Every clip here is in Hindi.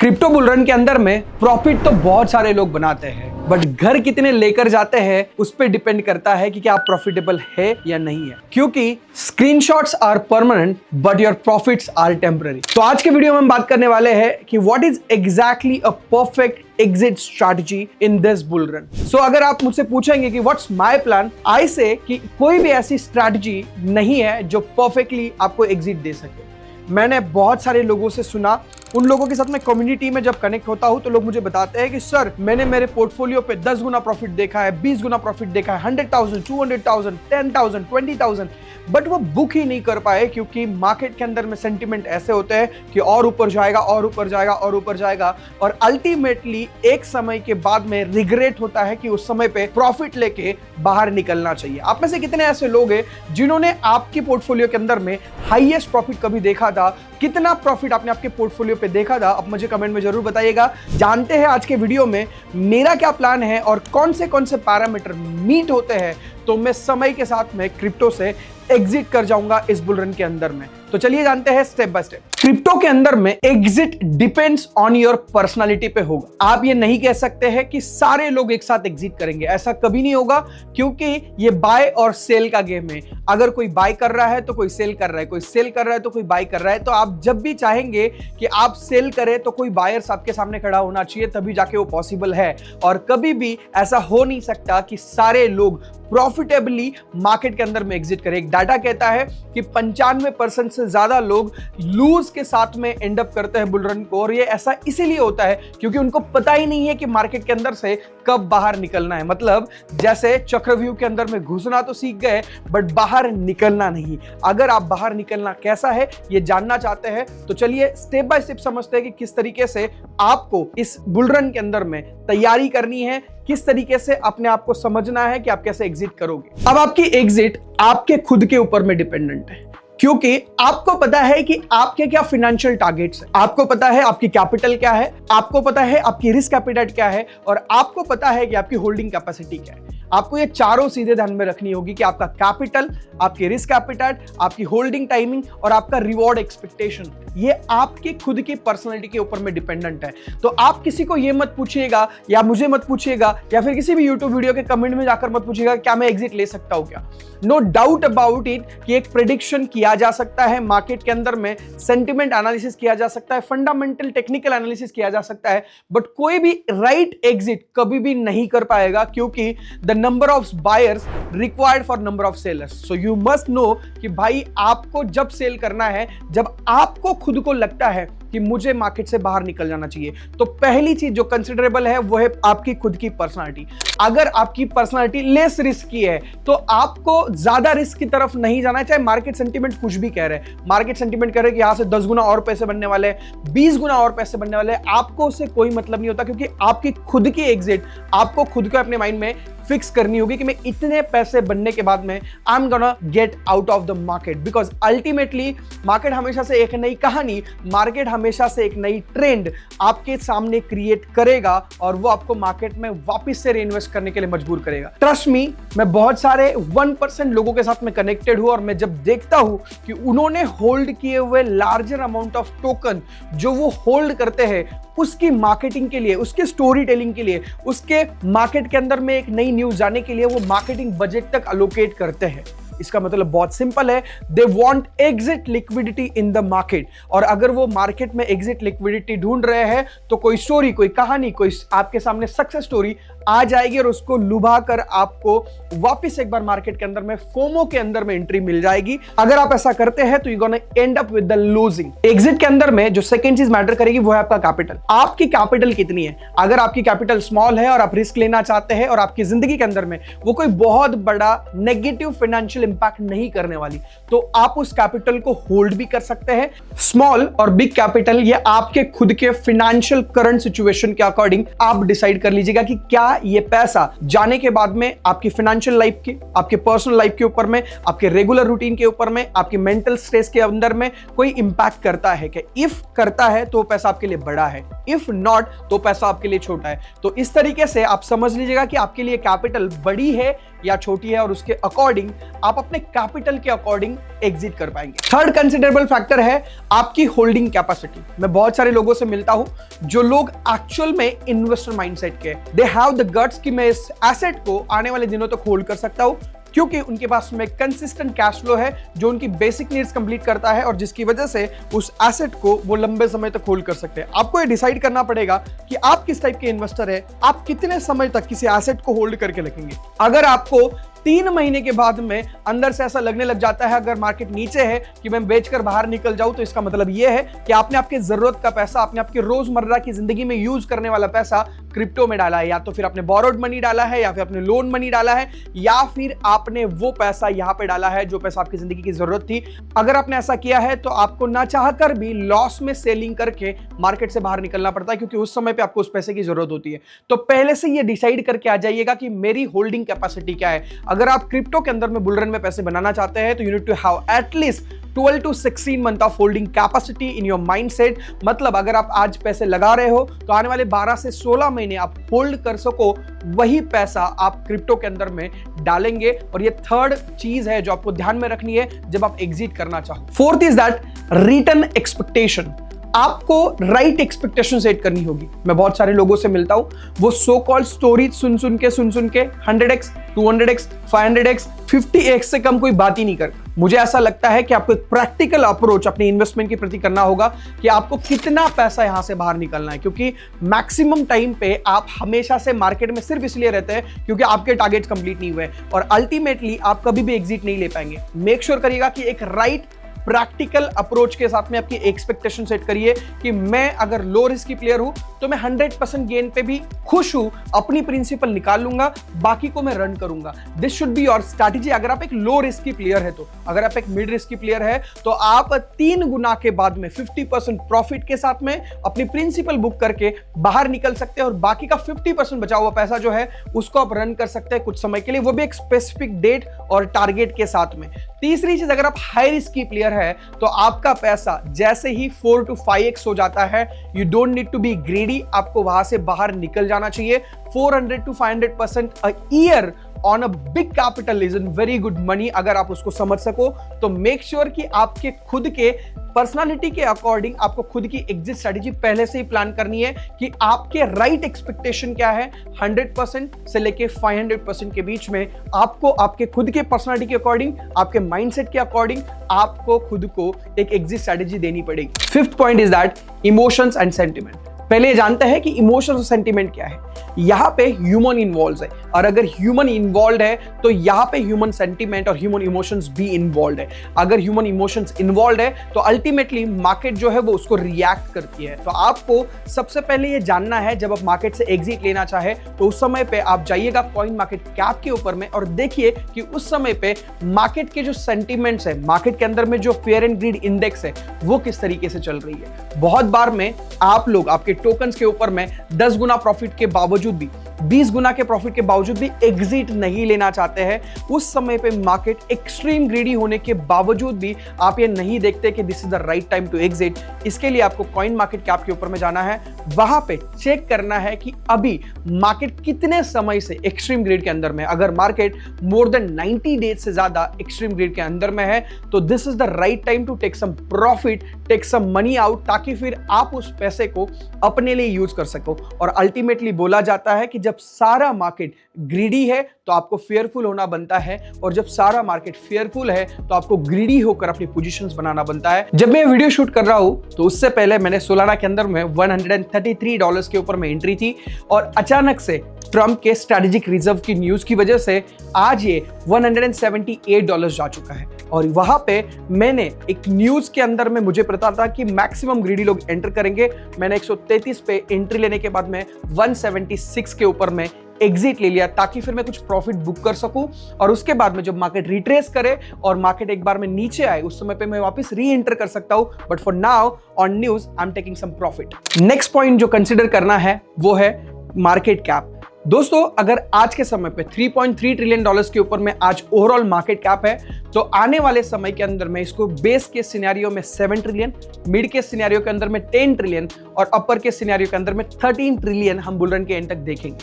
क्रिप्टो बुल रन के अंदर में प्रॉफिट तो बहुत सारे लोग बनाते हैं, बट घर कितने लेकर जाते हैं उस पर डिपेंड करता है कि क्या आप प्रॉफिटेबल है या नहीं है। क्योंकि screenshots are permanent but your profits are temporary. तो आज के वीडियो में हम बात करने वाले हैं कि what is exactly a perfect exit strategy in this bull run. So अगर आप मुझसे पूछेंगे कि व्हाट्स माय प्लान, आई से कि कोई भी ऐसी स्ट्रैटेजी नहीं है जो परफेक्टली आपको एग्जिट दे सके। मैंने बहुत सारे लोगों से सुना, उन लोगों के साथ मैं कम्युनिटी में जब कनेक्ट होता हूं तो लोग मुझे बताते हैं कि सर मैंने मेरे पोर्टफोलियो पे 10 गुना प्रॉफिट देखा है, 20 गुना प्रॉफिट देखा है, 100,000, 200,000, 10,000, 20,000, बट वो बुक ही नहीं कर पाए क्योंकि मार्केट के अंदर में सेंटिमेंट ऐसे होते हैं कि और ऊपर जाएगा और ऊपर जाएगा और ऊपर जाएगा, और अल्टीमेटली एक समय के बाद में रिग्रेट होता है कि उस समय पे प्रॉफिट लेके बाहर निकलना चाहिए। आप में से कितने ऐसे लोग हैं जिन्होंने आपके पोर्टफोलियो के अंदर में हाईएस्ट प्रॉफिट कभी देखा था? कितना प्रॉफिट आपने आपके पोर्टफोलियो पे देखा था? आप मुझे कमेंट में जरूर बताइएगा। जानते हैं आज के वीडियो में मेरा क्या प्लान है और कौन से पैरामीटर मीट होते हैं तो मैं समय के साथ में क्रिप्टो से एग्जिट कर जाऊंगा इस बुल रन के अंदर में। तो चलिए जानते हैं स्टेप बाय स्टेप। क्रिप्टो के अंदर में exit depends on your personality पे होगा। आप ये नहीं कह सकते हैं कि सारे लोग एक साथ एग्जिट करेंगे, ऐसा कभी नहीं होगा, क्योंकि ये बाय और सेल का गेम है। अगर कोई बाय कर रहा है तो कोई सेल कर रहा है, कोई सेल कर रहा है तो कोई बाय कर रहा है। तो आप जब भी चाहेंगे कि आप सेल करें तो कोई बायर्स आपके सामने खड़ा होना चाहिए, तभी जाके वो पॉसिबल है। और कभी भी ऐसा हो नहीं सकता कि सारे लोग प्रॉफिटेबली मार्केट के अंदर में एग्जिट करें। एक डाटा कहता है कि 95% से ज्यादा लोग लूज के साथ में एंड अप करते हैं बुल रन को, और ये ऐसा इसीलिए होता है क्योंकि उनको पता ही नहीं है कि मार्केट के अंदर से कब बाहर निकलना है। मतलब जैसे चक्रव्यूह के अंदर में घुसना तो सीख गए बट बाहर निकलना नहीं। अगर आप बाहर निकलना कैसा है ये जानना चाहते हैं तो चलिए स्टेप बाय स्टेप समझते हैं कि किस तरीके से आपको इस बुल रन के अंदर में तैयारी करनी है, किस तरीके से अपने आप को समझना है कि आप कैसे एग्जिट करोगे। अब आपकी एग्जिट आपके खुद के ऊपर में डिपेंडेंट है, क्योंकि आपको पता है कि आपके क्या फाइनेंशियल टारगेट्स हैं, आपको पता है आपकी कैपिटल क्या है, आपको पता है आपकी रिस्क एपेटाइट क्या है, और आपको पता है कि आपकी होल्डिंग कैपेसिटी क्या है। आपको ये चारों सीधे ध्यान में रखनी होगी कि आपका कैपिटल, आपकी रिस्क एपेटाइट, आपकी होल्डिंग टाइमिंग और आपका रिवॉर्ड एक्सपेक्टेशन, ये आपकी खुद की पर्सनैलिटी के ऊपर में डिपेंडेंट है। तो आप किसी को ये मत पूछिएगा या मुझे मत पूछिएगा या फिर किसी भी यूट्यूब वीडियो के कमेंट में जाकर मत पूछिएगा क्या मैं एग्जिट ले सकता हूं क्या। नो डाउट अबाउट इट कि एक प्रेडिक्शन किया जा सकता है मार्केट के अंदर में, सेंटिमेंट एनालिसिस किया जा सकता है, फंडामेंटल टेक्निकल एनालिसिस किया जा सकता है, बट कोई भी राइट एग्जिट कभी भी नहीं कर पाएगा, क्योंकि the number of buyers required for number of sellers. So you must know कि भाई आपको जब सेल करना है, जब आपको खुद को लगता है कि मुझे मार्केट से बाहर निकल जाना चाहिए, तो पहली चीज जो कंसिडरेबल है वो है आपकी खुद की पर्सनालिटी। अगर आपकी पर्सनालिटी लेस रिस्क की है तो आपको ज्यादा रिस्क की तरफ नहीं जाना है, चाहे मार्केट सेंटीमेंट कुछ भी कह रहे हैं। मार्केट सेंटीमेंट कह रहे हैं कि यहां से 10 गुना और पैसे बनने वाले हैं, 20 गुना और पैसे बनने वाले हैं, आपको उससे कोई मतलब नहीं होता, क्योंकि आपकी खुद की एग्जिट आपको खुद को अपने माइंड में फिक्स करनी होगी कि मैं इतने पैसे बनने के बाद में I am gonna get out of the market. Because ultimately market हमेशा से एक नई कहानी, मार्केट हमेशा से एक नई ट्रेंड आपके सामने क्रिएट करेगा और वो आपको मार्केट में वापस से रीइन्वेस्ट करने के लिए मजबूर करेगा। ट्रस्ट मी, मैं बहुत सारे 1% लोगों के साथ में कनेक्टेड हूं, और मैं जब देखता हूं कि उन्होंने होल्ड किए हुए लार्जर अमाउंट ऑफ टोकन जो वो होल्ड करते हैं, उसकी मार्केटिंग के लिए, उसके स्टोरी टेलिंग के लिए, उसके मार्केट के अंदर में एक नई न्यूज जाने के लिए वो मार्केटिंग बजट तक अलोकेट करते हैं। इसका मतलब बहुत सिंपल है, they want exit liquidity in the market. और अगर वो मार्केट में एग्जिट लिक्विडिटी ढूंढ रहे हैं तो कोई स्टोरी, कोई कहानी, कोई आपके सामने सक्सेस स्टोरी आ जाएगी और उसको लुभा कर आपको वापस एक बार मार्केट के अंदर में फोमो के अंदर में एंट्री मिल जाएगी। अगर आप ऐसा करते हैं तो you gonna and up with the losing. Exit के अंदर में जो सेकंड चीज मैटर करेगी वो है आपका कैपिटल। आपकी कैपिटल कितनी है? अगर आपकी कैपिटल स्मॉल है और आप रिस्क लेना चाहते हैं और आपकी जिंदगी के अंदर में वो कोई बहुत बड़ा नेगेटिव फाइनेंशियल इंपैक्ट नहीं करने वाली, तो आप उस कैपिटल को होल्ड भी कर सकते हैं। स्मॉल और बिग कैपिटल ये आपके खुद के फाइनेंशियल करंट सिचुएशन के अकॉर्डिंग आप डिसाइड कर लीजिएगा कि क्या ये पैसा जाने के बाद में आपकी फाइनेंशियल लाइफ के, आपके पर्सनल लाइफ के ऊपर में, आपके रेगुलर रूटीन के ऊपर में, आपकी मेंटल स्ट्रेस के अंदर में कोई इंपैक्ट करता है क्या। इफ करता है तो पैसा आपके लिए बड़ा है, इफ नॉट तो पैसा आपके लिए छोटा है। तो इस तरीके से आप समझ लीजिएगा कि आपके लिए कैपिटल बड़ी है या छोटी है, और उसके अकॉर्डिंग आप आप अपने कैपिटल के अकॉर्डिंग एग्जिट कर पाएंगे। थर्ड कंसिडरेबल फैक्टर है आपकी होल्डिंग कैपेसिटी। मैं बहुत सारे लोगों से मिलता हूं जो लोग एक्चुअल में इन्वेस्टर माइंडसेट के, दे हैव द गट्स कि मैं इस एसेट को आने वाले दिनों तक होल्ड कर सकता हूं, क्योंकि उनके पास में कंसिस्टेंट कैश फ्लो है जो उनकी बेसिक नीड्स कंप्लीट करता है और जिसकी वजह से उस एसेट को वो लंबे समय तक होल्ड कर सकते हैं। आपको ये डिसाइड करना पड़ेगा कि आप किस टाइप के इन्वेस्टर है, आप कितने समय तक किसी एसेट को होल्ड करके रखेंगे। अगर आपको 3 महीने के बाद में अंदर से ऐसा लगने लग जाता है अगर मार्केट नीचे है कि मैं बेचकर बाहर निकल जाऊं, तो इसका मतलब यह है कि आपने आपके जरूरत का पैसा, आपने आपकी रोजमर्रा की जिंदगी में यूज करने वाला पैसा क्रिप्टो में डाला है, या तो फिर आपने बोरोड मनी डाला है, या फिर आपने लोन मनी डाला है, या फिर आपने वो पैसा यहां पे डाला है जो पैसा आपकी जिंदगी की जरूरत थी। अगर आपने ऐसा किया है तो आपको ना चाहकर भी लॉस में सेलिंग करके मार्केट से बाहर निकलना पड़ता है, क्योंकि उस समय पे आपको उस पैसे की जरूरत होती है। तो पहले से ये डिसाइड करके आ जाइएगा कि मेरी होल्डिंग कैपेसिटी क्या है। अगर आप क्रिप्टो के अंदर में बुल रन में पैसे बनाना चाहते हैं तो you need to have at least 12 to 16 month of holding capacity in your mindset. मतलब अगर आप आज पैसे लगा रहे हो तो आने वाले 12 से 16 महीने आप होल्ड कर सको, वही पैसा आप क्रिप्टो के अंदर में डालेंगे। और ये थर्ड चीज है जो आपको ध्यान में रखनी है जब आप एग्जिट करना चाहो। Fourth is that return expectation. आपको राइट एक्सपेक्टेशन सेट करनी होगी। मैं बहुत सारे लोगों से मिलता हूं, वो सो कॉल्ड स्टोरी सुन सुन के 100x 200x 500x 50x से कम कोई बात ही नहीं करता। मुझे ऐसा लगता है कि आपको एक प्रैक्टिकल अप्रोच अपने इन्वेस्टमेंट के प्रति करना होगा कि आपको कितना पैसा यहां से बाहर निकलना है, क्योंकि मैक्सिमम टाइम पे आप हमेशा से मार्केट में सिर्फ इसलिए रहते हैं क्योंकि आपके टारगेट्स कंप्लीट नहीं हुए और अल्टीमेटली आप कभी भी एग्जिट नहीं ले पाएंगे। मेक श्योर करिएगा कि एक राइट प्रैक्टिकल अप्रोच के साथ में आपकी एक्सपेक्टेशन सेट करिए कि मैं अगर लो रिस्की प्लेयर हूं तो मैं 100% गेन पे भी खुश हूं, अपनी प्रिंसिपल निकाल लूंगा, बाकी को मैं रन करूंगा। This should be your strategy. अगर आप एक लो रिस्की प्लेयर है तो, अगर आप एक मिड रिस्की प्लेयर है तो आप 3 गुना के बाद में 50% प्रॉफिट के साथ में अपनी प्रिंसिपल बुक करके बाहर निकल सकते हैं और बाकी का 50% बचा हुआ पैसा जो है उसको आप रन कर सकते हैं कुछ समय के लिए, वो भी एक स्पेसिफिक डेट और टारगेट के साथ में। तीसरी चीज, अगर आप हाई रिस्की प्लेयर है तो आपका पैसा जैसे ही 4 to 5x हो जाता है, you don't need to be greedy, आपको वहां से बाहर निकल जाना चाहिए। 400 to 500% a year on a big capital is in very good money. अगर आप उसको समझ सको तो मेक श्योर कि आपके खुद के पर्सनालिटी के अकॉर्डिंग आपको खुद की एग्जिट स्ट्रेटेजी पहले से ही प्लान करनी है कि आपके राइट एक्सपेक्टेशन क्या है। 100% से लेके 500% के बीच में आपको आपके खुद के पर्सनालिटी के अकॉर्डिंग, आपके माइंडसेट के अकॉर्डिंग आपको खुद को एक एग्जिट स्ट्रेटेजी देनी पड़ेगी। Fifth point is that emotions and sentiment. पहले जानते हैं कि इमोशंस और सेंटिमेंट क्या है। यहां पे ह्यूमन इन्वॉल्व है और अगर ह्यूमन इन्वॉल्व है तो यहां पे ह्यूमन सेंटिमेंट और ह्यूमन इमोशंस भी इन्वॉल्व है। अगर ह्यूमन इमोशंस इन्वॉल्व है तो अल्टीमेटली मार्केट जो है वो उसको रिएक्ट करती है। तो आपको सबसे पहले ये जानना है, जब आप मार्केट से एग्जिट लेना चाहे तो उस समय पे आप जाइएगा कॉइन मार्केट कैप के ऊपर में और देखिए कि उस समय पे मार्केट के जो सेंटिमेंट्स है, मार्केट के अंदर में जो फेयर एंड ग्रीड इंडेक्स है वो किस तरीके से चल रही है। बहुत बार में आप लोग आपके टोकन्स के ऊपर में 10 गुना प्रॉफिट के बावजूद भी, 20 गुना के प्रॉफिट के बावजूद भी एग्जिट नहीं लेना चाहते हैं। उस समय पे मार्केट एक्सट्रीम ग्रीडी होने के बावजूद भी आप ये नहीं देखते कि this is the right time to exit. इसके लिए आपको कॉइन मार्केट कैप के ऊपर में जाना है, वहां पे चेक करना है कि अभी मार्केट कितने समय से एक्सट्रीम ग्रीड के अंदर में। अगर मार्केट मोर देन 90 डेज से ज्यादा एक्सट्रीम ग्रीड के अंदर में है तो this is the right time to take some profit, take some money out, ताकि फिर आप उस पैसे को अपने लिए यूज कर सको। और अल्टीमेटली बोला जाता है कि जब सारा मार्केट ग्रीडी है तो आपको फेयरफुल होना बनता है और जब सारा मार्केट फेयरफुल है तो आपको ग्रीडी होकर अपनी पोजीशंस बनाना बनता है। जब मैं वीडियो शूट कर रहा हूं तो उससे पहले मैंने सोलाना के अंदर में $133 के ऊपर में एंट्री थी और अचानक से ट्रंप के स्ट्रेटेजिक रिजर्व की न्यूज की वजह से आज ये $178 जा चुका है। और वहां पे मैंने एक न्यूज के अंदर में मुझे पता था कि मैक्सिमम ग्रीडी लोग एंटर करेंगे। मैंने 133 पे एंट्री लेने के बाद में 176 के ऊपर में एग्जिट ले लिया ताकि फिर मैं कुछ प्रॉफिट बुक कर सकूं और उसके बाद में जब मार्केट रिट्रेस करे और मार्केट एक बार में नीचे आए उस समय पे मैं वापस री एंटर कर सकता हूं। But for now on news I am taking some profit. Next point जो कंसीडर करना है वो है मार्केट कैप। दोस्तों, अगर आज के समय पे 3.3 ट्रिलियन डॉलर्स के ऊपर में आज ओवरऑल मार्केट कैप है, तो आने वाले समय के अंदर में इसको बेस के सिनेरियो में 7 ट्रिलियन, मिड के सिनेरियो के अंदर में 10 ट्रिलियन और अपर के सिनेरियो के अंदर में 13 ट्रिलियन हम बुल रन के एंड तक देखेंगे।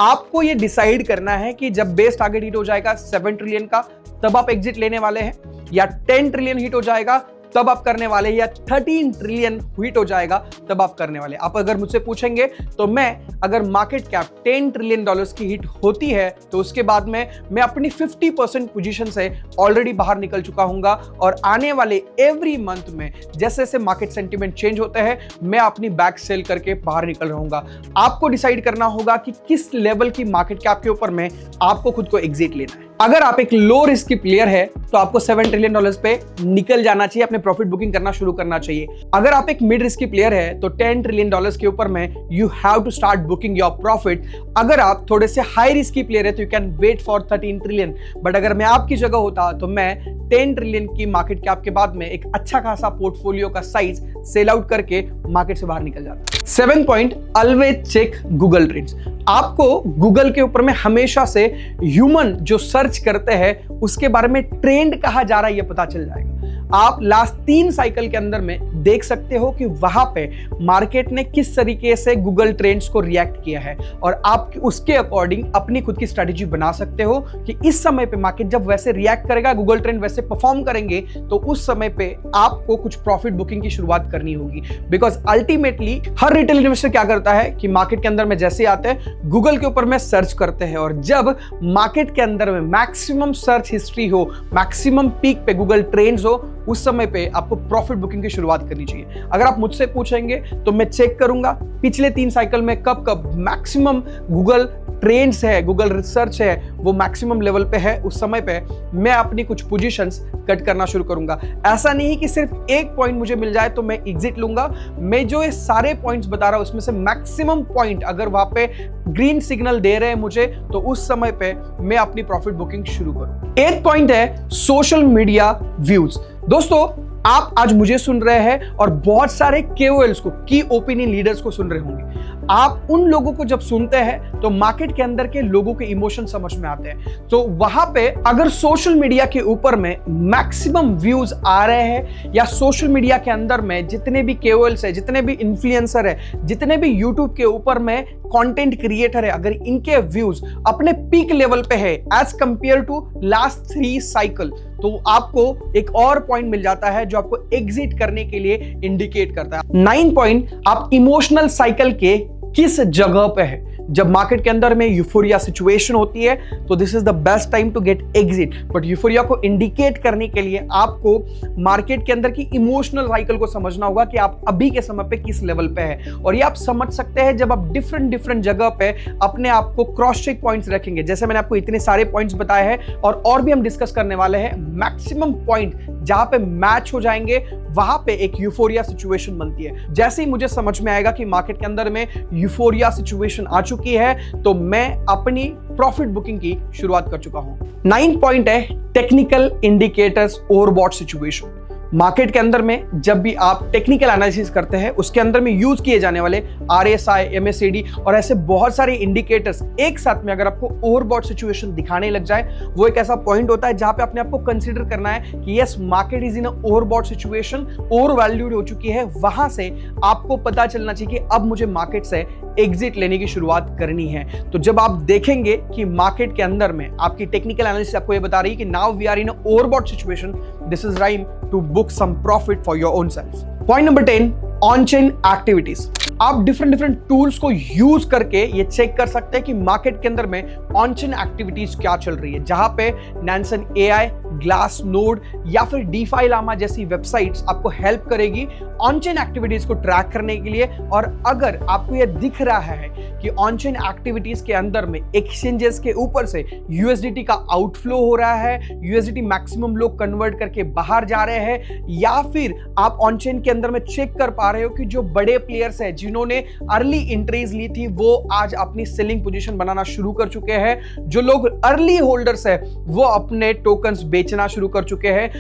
आपको ये डिसाइड करना है कि जब बेस टारगेट हिट हो जाएगा 7 ट्रिलियन का, तब आप एग्जिट लेने वाले हैं, या 10 ट्रिलियन हिट हो जाएगा तब आप करने वाले, या 13 ट्रिलियन हिट हो जाएगा तब आप करने वाले। आप अगर मुझसे पूछेंगे तो मैं अगर मार्केट कैप 10 ट्रिलियन डॉलर्स की हिट होती है तो उसके बाद में मैं अपनी 50% पोजीशन से ऑलरेडी बाहर निकल चुका हूंगा, और आने वाले एवरी मंथ में जैसे जैसे मार्केट सेंटिमेंट चेंज होते हैं मैं अपनी बैक सेल करके बाहर निकल रहूंगा। आपको डिसाइड करना होगा कि किस लेवल की मार्केट कैप के ऊपर में आपको खुद को एग्जिट लेना है। अगर आप एक लो रिस्क की प्लेयर है तो आपको 7 ट्रिलियन डॉलर्स पे निकल जाना चाहिए, अपने प्रॉफिट बुकिंग करना शुरू करना चाहिए। अगर आप एक मिड रिस्क की प्लेयर है तो 10 ट्रिलियन डॉलर्स के ऊपर में you have to start booking your profit. अगर आप थोड़े से हाई रिस्क की प्लेयर है तो you can wait for 13 trillion. But अगर मैं आपकी जगह होता तो मैं 10 ट्रिलियन की मार्केट कैप के बाद में एक अच्छा खासा पोर्टफोलियो का साइज सेल आउट करके मार्केट से बाहर निकल जाता। 7 point, always check Google trends. आपको गूगल के ऊपर में हमेशा से ह्यूमन जो सर्च करते हैं उसके बारे में ट्रेंड कहा जा रहा है ये पता चल जाएगा। आप लास्ट 3 साइकिल के अंदर में देख सकते हो कि वहां पे मार्केट ने किस तरीके से गूगल ट्रेंड्स को रिएक्ट किया है, और आप उसके अकॉर्डिंग अपनी खुद की स्ट्रेटेजी बना सकते हो कि इस समय पे मार्केट जब वैसे रिएक्ट करेगा, गूगल ट्रेंड वैसे परफॉर्म करेंगे, तो उस समय पे आपको कुछ प्रॉफिट बुकिंग की शुरुआत करनी होगी। Because ultimately her retail investor क्या करता है कि मार्केट के अंदर में जैसे आते हैं गूगल के ऊपर में सर्च करते हैं, और जब मार्केट के अंदर में मैक्सिमम सर्च हिस्ट्री हो, मैक्सिमम पीक पे गूगल ट्रेंड्स हो, उस समय पे आपको प्रॉफिट बुकिंग की शुरुआत करनी चाहिए। अगर आप मुझसे पूछेंगे तो मैं चेक करूंगा पिछले 3 साइकिल में कब कब मैक्सिमम गूगल ट्रेंड्स है, गूगल रिसर्च है, वो मैक्सिमम लेवल पे है, उस समय पे मैं अपनी कुछ पोजीशंस कट करना शुरू करूंगा। ऐसा नहीं कि सिर्फ एक पॉइंट मुझे मिल जाए तो मैं एग्जिट लूंगा। मैं जो ये सारे पॉइंट्स बता रहा हूं उसमें से मैक्सिमम पॉइंट अगर वहां पे ग्रीन सिग्नल दे रहे हैं मुझे, तो उस समय पे मैं अपनी प्रॉफिट बुकिंग शुरू करूं। 8 पॉइंट है सोशल मीडिया व्यूज। दोस्तों, आप आज मुझे सुन रहे हैं और बहुत सारे KOLs को, की ओपिनियन लीडर्स को सुन रहे होंगे। आप उन लोगों को जब सुनते हैं तो मार्केट के अंदर के लोगों के इमोशन समझ में आते हैं। तो वहां पे अगर सोशल मीडिया के ऊपर में मैक्सिमम व्यूज आ रहे हैं, या सोशल मीडिया के अंदर में जितने भी KOLs है, जितने भी इन्फ्लुएंसर है, जितने भी यूट्यूब के ऊपर में कंटेंट क्रिएटर है, अगर इनके व्यूज अपने पीक लेवल पे है as compared to last 3 cycle, तो आपको एक और पॉइंट मिल जाता है जो आपको एग्जिट करने के लिए इंडिकेट करता है। 9 पॉइंट, आप इमोशनल साइकिल के किस जगह पे है। जब मार्केट के अंदर में यूफोरिया सिचुएशन होती है तो this is the best time to get exit. But euphoria को इंडिकेट करने के लिए आपको मार्केट के अंदर की इमोशनल साइकिल को समझना होगा कि आप अभी के समय पे किस लेवल पे है, और ये आप समझ सकते हैं जब आप डिफरेंट जगह पे अपने आप को क्रॉस चेक पॉइंट्स रखेंगे। जैसे मैंने आपको इतने सारे पॉइंट्स बताए हैं और भी हम डिस्कस करने वाले हैं। मैक्सिमम पॉइंट जहां पे मैच हो जाएंगे वहां पे एक यूफोरिया सिचुएशन बनती है। जैसे ही मुझे समझ में आएगा कि मार्केट के अंदर में यूफोरिया सिचुएशन आ चुकी है तो मैं अपनी प्रॉफिट बुकिंग की शुरुआत कर चुका हूं। 9 पॉइंट है technical indicators overbought situation. Market के अंदर में जब भी आप टेक्निकल एनालिसिस करते हैं उसके अंदर में यूज किए जाने वाले RSI, MACD और ऐसे बहुत सारे इंडिकेटर्स एक साथ में अगर आपको ओवरबॉट सिचुएशन दिखाने लग जाए, वो एक ऐसा पॉइंट होता है जहां पे अपने आपको कंसीडर करना है कि yes market is in overbought situation, over valued हो चुकी है। वहां से आपको पता चलना चाहिए कि अब मुझे मार्केट से एग्जिट लेने की शुरुआत करनी है। तो जब आप देखेंगे कि मार्केट के अंदर में आपकी टेक्निकल एनालिसिस आपको ये बता रही है कि now we are in overbought situation, this is time to book some profit for your own self. Point number 10, on-chain activities. आप डिफरेंट टूल्स को यूज करके ये चेक कर सकते हैं कि मार्केट के अंदर में ऑन-चेन एक्टिविटीज क्या चल रही है, जहां पे Nansen AI, Glassnode या फिर DeFi Llama जैसी वेबसाइट्स आपको हेल्प करेगी ऑन-चेन एक्टिविटीज को ट्रैक करने के लिए। और अगर आपको ये दिख रहा है कि ऑन-चेन एक्टिविटीज के अंदर में एक्सचेंजेस के ऊपर से USDT का आउटफ्लो हो रहा है, USDT मैक्सिमम लोग कन्वर्ट करके बाहर जा रहे हैं, या फिर आप ऑन-चेन के अंदर में चेक कर पा रहे हो कि जो बड़े प्लेयर्स है जिन्होंने अर्ली एंट्रीज ली थी वो आज अपनी सेलिंग पोजीशन बनाना शुरू कर चुके हैं। जो लोग अर्ली होल्डर्स है वो अपने टोकन्स बेचना शुरू कर चुके हैं,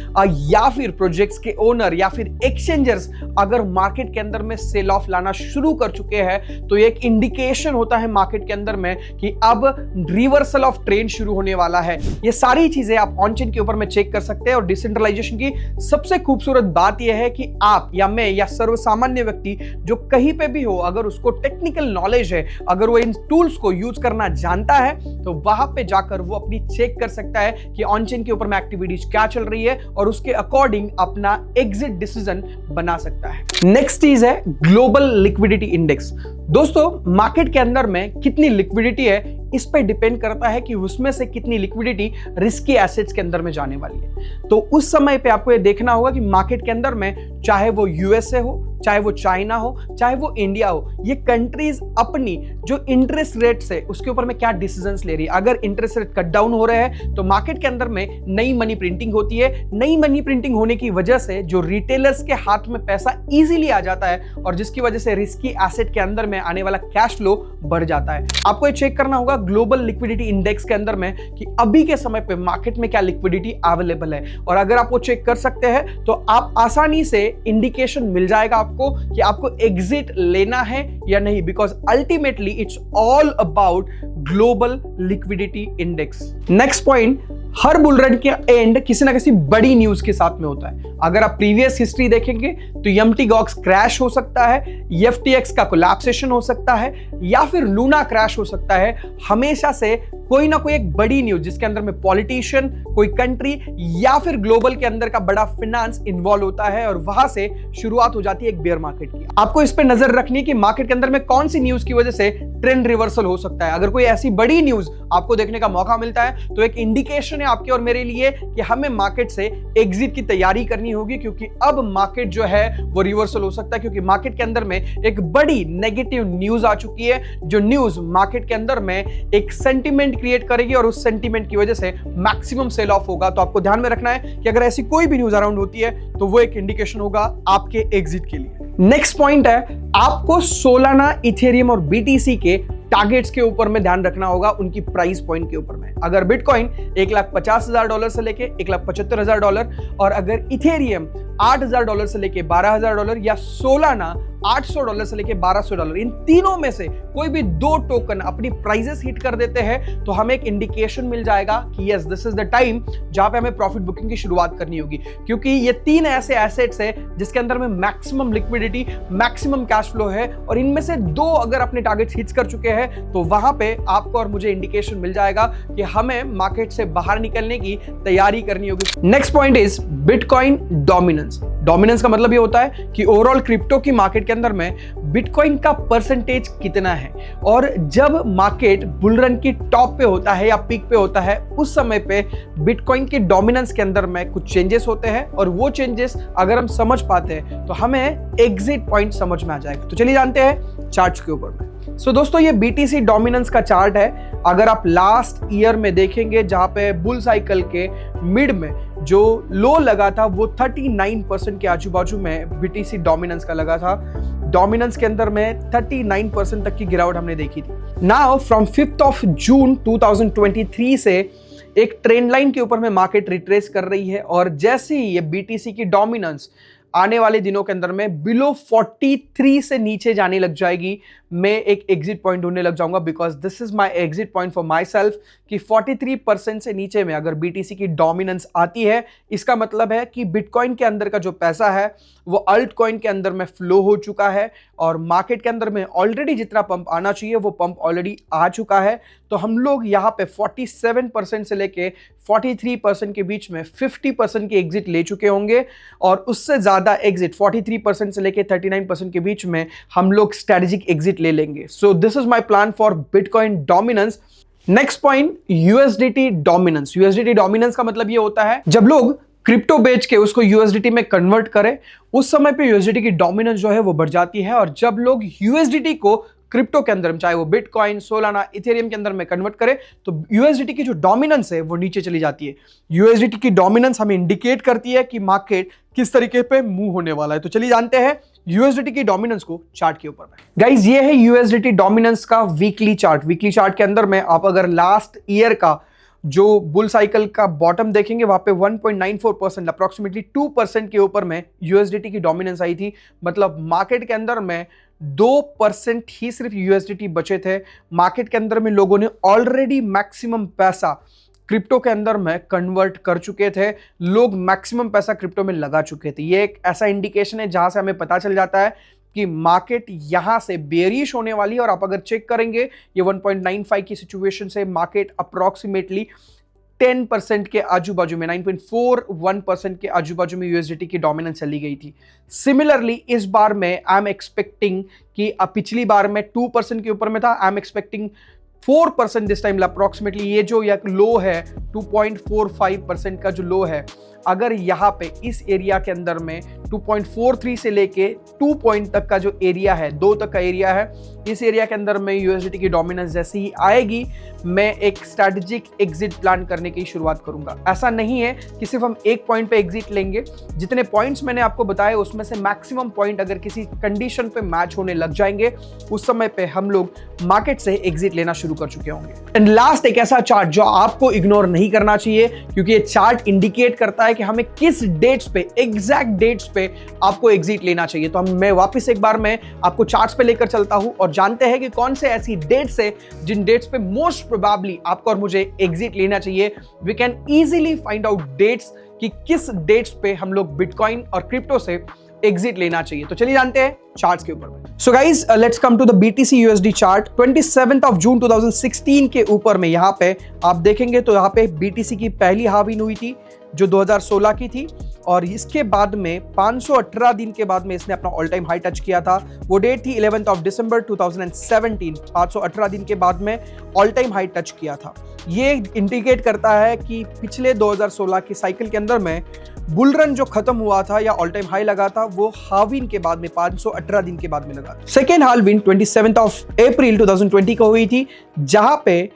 या फिर प्रोजेक्ट्स के ओनर या फिर एक्सचेंजर्स अगर मार्केट के अंदर में सेल ऑफ लाना शुरू कर चुके हैं तो एक इंडिकेशन होता है मार्केट के अंदर में कि अब रिवर्सल ऑफ ट्रेंड शुरू होने वाला है। ये सारी चीजें आप ऑन चेन के ऊपर में चेक कर सकते हैं। और डिसेंट्रलाइजेशन की सबसे खूबसूरत बात यह है कि आप या मैं या सर्वसामान्य व्यक्ति जो कहीं पे भी हो, अगर उसको टेक्निकल नॉलेज है, अगर वो इन टूल्स को यूज करना जानता है तो वहां पे जाकर वो अपनी चेक कर सकता है कि ऑन चेन के ऊपर में एक्टिविटीज क्या चल रही है और उसके अकॉर्डिंग अपना एग्जिट डिसीजन बना सकता है। नेक्स्ट चीज है ग्लोबल लिक्विडिटी इंडेक्स। दोस्तों मार्केट के अंदर में कितनी लिक्विडिटी है इस पे डिपेंड करता है कि उसमें से कितनी लिक्विडिटी रिस्की एसेट्स के अंदर में जाने वाली है। तो उस समय पे आपको ये देखना होगा कि मार्केट के अंदर में चाहे वो यूएसए हो, चाहे वो चाइना हो, चाहे वो इंडिया हो, ये कंट्रीज अपनी जो इंटरेस्ट रेट्स है उसके ऊपर में क्या डिसीजंस ले रही है। अगर इंटरेस्ट रेट कट डाउन हो रहे हैं तो मार्केट के अंदर में नई मनी प्रिंटिंग होती है। नई मनी प्रिंटिंग होने की वजह से जो रिटेलर्स के हाथ में पैसा इजीली आ जाता है और जिसकी वजह से रिस्की एसेट के अंदर में आने वाला कैश फ्लो बढ़ जाता है। आपको ये चेक करना होगा ग्लोबल लिक्विडिटी इंडेक्स के अंदर में कि अभी के समय पे मार्केट में क्या लिक्विडिटी अवेलेबल है। और अगर आप वो चेक कर सकते हैं तो आप आसानी से इंडिकेशन मिल जाएगा आपको कि आपको एग्जिट लेना है या नहीं, because ultimately it's all about global liquidity index. Next point, her bull run के एंड किसी ना किसी बड़ी न्यूज के साथ में होता है। अगर आप प्रीवियस हिस्ट्री देखेंगे तो एमटी गॉक्स क्रैश हो सकता है, एफटीएक्स का कोलैप्सेशन हो सकता है या फिर लूना क्रैश हो सकता है। हमेशा से कोई ना कोई एक बड़ी न्यूज जिसके अंदर में पॉलिटिशियन, कोई कंट्री या फिर ग्लोबल के अंदर का बड़ा फाइनेंस इन्वॉल्व होता है और वहां से शुरुआत हो जाती है एक बेयर मार्केट की। आपको इस पे नजर रखनी है कि मार्केट के अंदर में कौन सी न्यूज की वजह से ट्रेंड रिवर्सल हो सकता है। अगर कोई ऐसी बड़ी न्यूज आपको देखने का मौका मिलता है तो एक इंडिकेशन है आपके और मेरे लिए कि हमें मार्केट से एग्जिट की तैयारी करनी होगी, क्योंकि अब मार्केट जो है वो रिवर्सल हो सकता है, क्योंकि मार्केट के अंदर में एक बड़ी नेगेटिव न्यूज आ चुकी है। जो न्यूज मार्केट के अंदर में एक सेंटीमेंट क्रिएट करेगी और उस सेंटीमेंट की वजह से मैक्सिमम सेल ऑफ होगा। तो आपको ध्यान में रखना है कि अगर ऐसी कोई भी न्यूज अराउंड होती है तो वो एक इंडिकेशन होगा आपके एग्जिट के लिए। नेक्स्ट पॉइंट है, आपको सोलाना, इथेरियम और बीटीसी के टारगेट्स के ऊपर में ध्यान रखना होगा, उनकी प्राइस पॉइंट के ऊपर में। अगर बिटकॉइन $1,50,000 से लेके $1,75,000 और अगर इथेरियम $8,000 से लेके $12,000 या सोलाना $800 से लेके $1,200, इन तीनों में से कोई भी दो टोकन अपनी प्राइसेस हिट कर देते हैं तो हमें एक इंडिकेशन मिल जाएगा कि yes this is the time जहां पे हमें प्रॉफिट बुकिंग की शुरुआत करनी होगी, क्योंकि ये तीन ऐसे एसेट्स है जिसके अंदर में maximum liquidity, maximum cash flow है और इनमें से दो अगर अपने टारगेट्स हिट कर चुके हैं तो वहां पे आपको और मुझे इंडिकेशन मिल जाएगा कि हमें मार्केट से बाहर निकलने की तैयारी करनी होगी। Next point is bitcoin dominance. Dominance का मतलब ये होता है कि ओवरऑल क्रिप्टो की मार्केट के अंदर में बिटकॉइन का परसेंटेज कितना है। और जब मार्केट बुल रन की टॉप पे होता है या पीक पे होता है उस समय पे बिटकॉइन के डोमिनेंस के अंदर में कुछ चेंजेस होते हैं और वो चेंजेस अगर हम समझ पाते हैं तो हमें एग्जिट पॉइंट समझ में आ जाएगा। तो चलिए जानते हैं चार्ट्स के ऊपर में। दोस्तों ये बीटीसी डोमिनेंस का चार्ट है। अगर आप लास्ट ईयर में देखेंगे जहां पे बुल साइकिल के मिड में जो लो लगा था वो 39% के आजू बाजू में बीटीसी डोमिनेंस का लगा था। डोमिनेंस के अंदर में 39% तक की गिरावट हमने देखी थी। नाउ फ्रॉम 5 जून 2023 से एक ट्रेंड लाइन के ऊपर में मार्केट रिट्रेस कर रही है और जैसे ही ये बीटीसी की डोमिनेंस आने वाले दिनों के अंदर में बिलो 43 से नीचे जाने लग जाएगी, मैं एक एग्जिट पॉइंट ढूंढने लग जाऊंगा, because this is my exit point for my self कि 43% से नीचे में अगर बीटीसी की डोमिनेंस आती है इसका मतलब है कि बिटकॉइन के अंदर का जो पैसा है वो अल्ट कॉइन के अंदर में फ्लो हो चुका है और मार्केट के अंदर में ऑलरेडी जितना पंप आना चाहिए वो पंप ऑलरेडी आ चुका है। तो हम लोग यहाँ पे 47% से लेके 43% के बीच में 50% की एग्जिट ले चुके होंगे और उससे ज्यादा एग्जिट 43% से लेके 39% के बीच में हम लोग स्ट्रेटेजिक एग्जिट ले लेंगे। So this is my plan for bitcoin dominance. Next point, USDT dominance. USDT dominance का मतलब ये होता है जब लोग क्रिप्टो बेच के उसको यूएसडीटी में कन्वर्ट करें उस समय पे यूएसडीटी की डोमिनेंस जो है वो बढ़ जाती है और जब लोग यूएसडीटी को क्रिप्टो के अंदर चाहे वो बिटकॉइन, सोलाना, इथेरियम के अंदर में कन्वर्ट करे तो यूएसडीटी की जो डोमिनेंस है वो नीचे चली जाती है। यूएसडीटी की डोमिनेंस हमें इंडिकेट करती है कि मार्केट किस तरीके पे मूव होने वाला है। तो चलिए जानते हैं यूएसडीटी की डोमिनेंस को चार्ट के ऊपर में। गाइज ये है यूएसडीटी डोमिनेंस का वीकली चार्ट। वीकली चार्ट के अंदर में आप अगर लास्ट ईयर का जो बुल साइकिल का बॉटम देखेंगे वहां पे 1.94% अप्रोक्सीमेटली 2% के ऊपर में यूएसडीटी की डोमिनेंस आई थी। मतलब मार्केट के अंदर में 2% ही सिर्फ यूएसडीटी बचे थे। मार्केट के अंदर में लोगों ने ऑलरेडी मैक्सिमम पैसा क्रिप्टो के अंदर में कन्वर्ट कर चुके थे। लोग मैक्सिमम पैसा क्रिप्टो में लगा चुके थे। ये एक ऐसा इंडिकेशन है जहां से हमें पता चल जाता है कि मार्केट यहां से बेरिश होने वाली है। और आप अगर चेक करेंगे ये 1.95 की सिचुएशन से मार्केट अप्रोक्सीमेटली 10% के आजू बाजू में 9.41% के आजू बाजू में यूएसडीटी की डोमिनेंस चली गई थी। सिमिलरली इस बार में आई एम एक्सपेक्टिंग कि पिछली बार में 2% के ऊपर में था, I am expecting 4% this time approximately. ये जो एक लो है 2.45% का जो लो है, अगर यहां पे इस एरिया के अंदर में 2.43 से लेके 2 पॉइंट तक का जो एरिया है, 2 तक का एरिया है, इस एरिया के अंदर में यूएसडीटी की डोमिनेंस जैसे ही आएगी मैं एक स्ट्रैटेजिक एग्जिट प्लान करने की शुरुआत करूंगा। ऐसा नहीं है कि सिर्फ हम एक पॉइंट पे एग्जिट लेंगे। जितने पॉइंट्स मैंने आपको बताए उसमें से मैक्सिमम पॉइंट अगर किसी कंडीशन पे मैच होने लग जाएंगे उस समय पे हम लोग मार्केट से एग्जिट लेना शुरू कर चुके होंगे। एंड लास्ट एक ऐसा चार्ट जो आपको इग्नोर नहीं करना चाहिए, क्योंकि ये चार्ट इंडिकेट करता है कि हमें किस डेट्स पे, एग्जैक्ट डेट्स पे आपको एग्जिट लेना चाहिए। तो मैं वापस एक बार मैं आपको चार्ट्स पे लेकर चलता हूं और जानते हैं कि कौन से ऐसी डेट्स है जिन डेट्स पे मोस्ट प्रोबेबली आपको और मुझे एग्जिट लेना चाहिए। We can easily find out dates कि किस डेट्स पे हम लोग बिटकॉइन और क्रिप्टो से एग्जिट लेना चाहिए। तो चलिए जानते हैं चार्ट्स के ऊपर। So guys let's come to the BTC USD chart. 27th of June 2016 के ऊपर में यहाँ पे आप देखेंगे तो यहाँ पे BTC की पहली हाविन हुई थी जो 2016 की थी, और इसके बाद में 518 दिन के बाद में इसने अपना ऑल टाइम हाई टच किया था। वो डेट थी 11th of December 2017। 518 दिन के बाद में ऑल टाइम हाई टच किया था। ये इंडिकेट करता है कि पिछले 2016 की साइकिल के अंदर में बुल रन जो खत्म हुआ था या ऑल टाइम हाई लगा था वो हाविन के बाद में 518 दिन के बाद में लगा था। सेकेंड हाल्विन 27th of April 2020 को हुई थी, जहां पे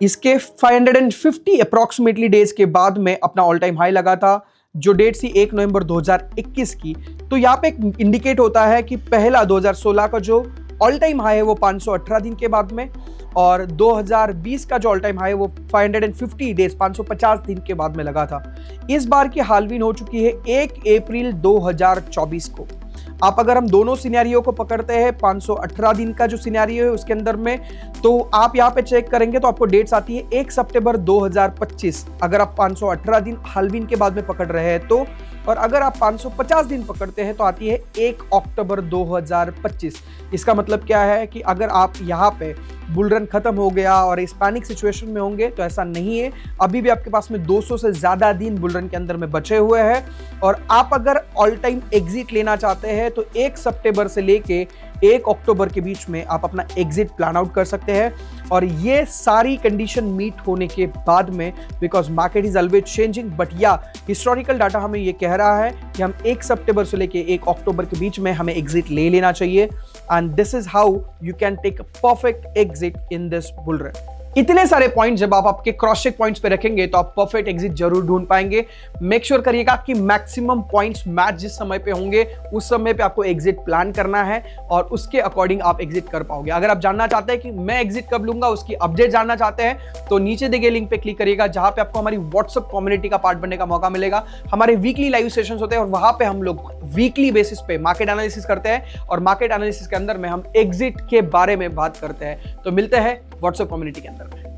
इसके 550 अप्रोक्सीमेटली डेज के बाद में अपना ऑल टाइम हाई लगा था, जो डेट थी 1 नवंबर 2021 की। तो यहाँ पे इंडिकेट होता है कि पहला 2016 का जो ऑल टाइम हाई है वो 518 दिन के बाद में, और 2020 का जो ऑल टाइम हाई है वो 550 डेज 550 दिन के बाद में लगा था। इस बार की हाल्विन हो चुकी है 1 अप्रैल 2024 को। आप अगर हम दोनों सिनेरियो को पकड़ते हैं, 518 दिन का जो सिनेरियो है उसके अंदर में, तो आप यहाँ पे चेक करेंगे तो आपको डेट्स आती है 1 सितंबर 2025 अगर आप 518 दिन हाल्विन के बाद में पकड़ रहे हैं तो, और अगर आप 550 दिन पकड़ते हैं तो आती है 1 अक्टूबर 2025। इसका मतलब क्या है कि अगर आप यहाँ पे बुल रन खत्म हो गया और इस पैनिक सिचुएशन में होंगे, तो ऐसा नहीं है। अभी भी आपके पास में 200 से ज्यादा दिन बुल रन के अंदर में बचे हुए हैं, और आप अगर ऑल टाइम एग्जिट लेना चाहते हैं तो 1 सितंबर से लेके 1 अक्टूबर के बीच में आप अपना एग्जिट प्लान आउट कर सकते हैं। और ये सारी कंडीशन मीट होने के बाद में, because market is always changing, but या हिस्टोरिकल डाटा हमें ये कह रहा है कि हम 1 सितंबर से लेके 1 अक्टूबर के बीच में हमें एग्जिट ले लेना चाहिए। And this is how you can take a perfect exit in this bull run. इतने सारे पॉइंट जब आप आपके क्रॉस चेक पॉइंट्स पे रखेंगे तो आप परफेक्ट एग्जिट जरूर ढूंढ पाएंगे। मेक श्योर करिएगा कि मैक्सिमम पॉइंट्स मैच जिस समय पे होंगे उस समय पे आपको एग्जिट प्लान करना है, और उसके अकॉर्डिंग आप एग्जिट कर पाओगे। अगर आप जानना चाहते हैं कि मैं एग्जिट कब लूंगा, उसकी अपडेट जानना चाहते हैं, तो नीचे दिए गए लिंक पे क्लिक करिएगा, जहां पे आपको हमारी व्हाट्सएप कम्युनिटी का पार्ट बनने का मौका मिलेगा। हमारे वीकली लाइव सेशंस होते हैं और वहां पे हम लोग वीकली बेसिस पे मार्केट एनालिसिस करते हैं, और मार्केट एनालिसिस के अंदर में हम एग्जिट के बारे में बात करते हैं। तो मिलते हैं व्हाट्सएप कम्युनिटी के अंदर में।